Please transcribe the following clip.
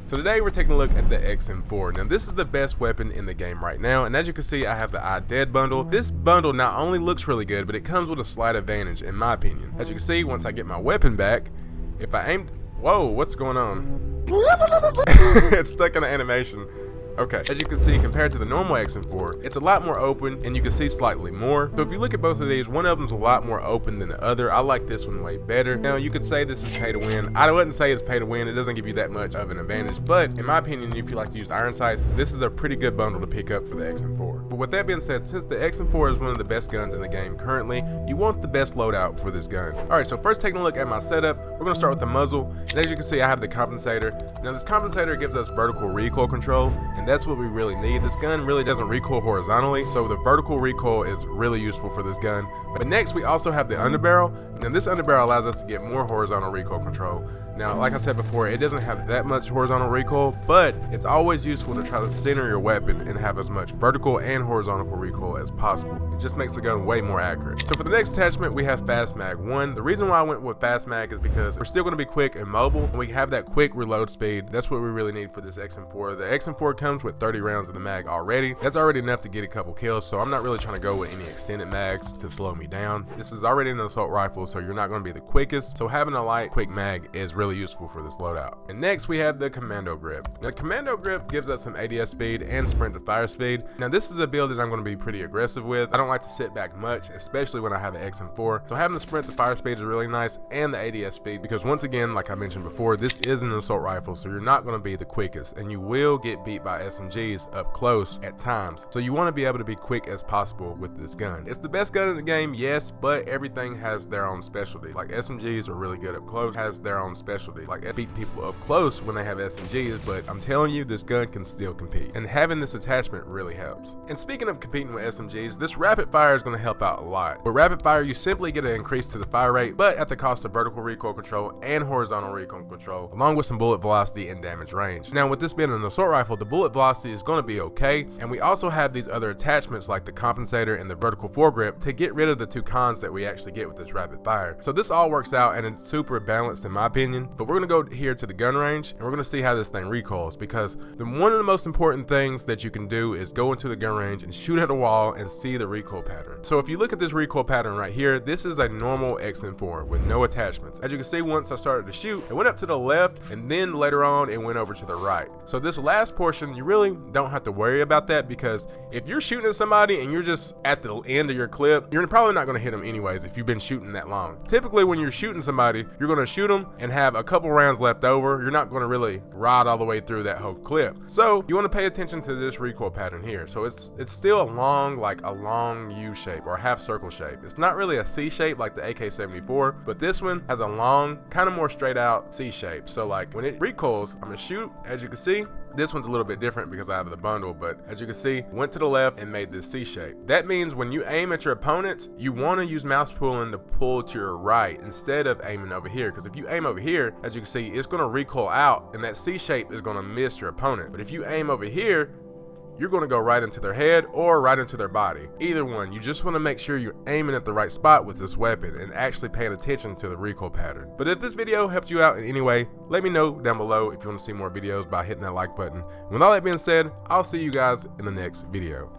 So today we're taking a look at the XM4. Now this is the best weapon in the game right now, and as you can see I have the iDead bundle. This bundle not only looks really good, but it comes with a slight advantage in my opinion. As you can see, once I get my weapon back, if I aim, whoa, what's going on? It's stuck in the animation. Okay, as you can see, compared to the normal XM4, it's a lot more open and you can see slightly more. So if you look at both of these, one of them's a lot more open than the other. I like this one way better. Now you could say this is pay to win. I wouldn't say it's pay to win. It doesn't give you that much of an advantage, but in my opinion, if you like to use iron sights, this is a pretty good bundle to pick up for the XM4. But with that being said, since the XM4 is one of the best guns in the game currently, you want the best loadout for this gun. Alright, so first taking a look at my setup, we're gonna start with the muzzle. And as you can see, I have the compensator. Now this compensator gives us vertical recoil control, and that's what we really need. This gun really doesn't recoil horizontally, so the vertical recoil is really useful for this gun. But next we also have the underbarrel. Now this underbarrel allows us to get more horizontal recoil control. Now like I said before, it doesn't have that much horizontal recoil, but it's always useful to try to center your weapon and have as much vertical and horizontal recoil as possible. It just makes the gun way more accurate. So for the next attachment we have Fast Mag 1. The reason why I went with Fast Mag is because we're still going to be quick and mobile, and we have that quick reload speed. That's what we really need for this XM4. The XM4 comes with 30 rounds in the mag already. That's already enough to get a couple kills, so I'm not really trying to go with any extended mags to slow me down. This is already an assault rifle, so you're not going to be the quickest, so having a light quick mag is really useful for this loadout. And next we have the Commando Grip. Now Commando Grip gives us some ADS speed and sprint to fire speed. Now this is a build that I'm going to be pretty aggressive with. I don't like to sit back much, especially when I have an XM4, so having the sprint to fire speed is really nice, and the ADS speed, because once again, like I mentioned before, this is an assault rifle, so you're not going to be the quickest, and you will get beat by SMGs up close at times, so you want to be able to be quick as possible with this gun. It's the best gun in the game, yes, but everything has their own specialty. Like SMGs are really good up close, has their own specialty. Like it beat people up close when they have SMGs, but I'm telling you, this gun can still compete, and having this attachment really helps. And speaking of competing with SMGs, this rapid fire is going to help out a lot. With rapid fire, you simply get an increase to the fire rate, but at the cost of vertical recoil control and horizontal recoil control, along with some bullet velocity and damage range. Now with this being an assault rifle, the bullet velocity is going to be okay, and we also have these other attachments like the compensator and the vertical foregrip to get rid of the two cons that we actually get with this rapid fire. So this all works out, and it's super balanced in my opinion. But we're going to go here to the gun range, and we're going to see how this thing recoils, because one of the most important things that you can do is go into the gun range and shoot at a wall and see the recoil pattern. So if you look at this recoil pattern right here, this is a normal XM4 with no attachments. As you can see, once I started to shoot, it went up to the left, and then later on it went over to the right. So this last portion, you really don't have to worry about that, because if you're shooting at somebody and you're just at the end of your clip, you're probably not going to hit them anyways if you've been shooting that long. Typically when you're shooting somebody, you're going to shoot them and have a couple rounds left over. You're not going to really ride all the way through that whole clip. So you want to pay attention to this recoil pattern here. So it's still a long, like a long U shape or half circle shape. It's not really a C shape like the AK-74, but this one has a long, kind of more straight out C shape. So like when it recoils, I'm going to shoot. As you can see, this one's a little bit different because I have the bundle, but as you can see, went to the left and made this C shape. That means when you aim at your opponents, you want to use mouse pulling to pull to your right instead of aiming over here, because if you aim over here, as you can see, it's going to recoil out and that C shape is going to miss your opponent. But if you aim over here, you're going to go right into their head or right into their body. Either one. You just want to make sure you're aiming at the right spot with this weapon and actually paying attention to the recoil pattern. But if this video helped you out in any way, let me know down below if you want to see more videos by hitting that like button. With all that being said, I'll see you guys in the next video.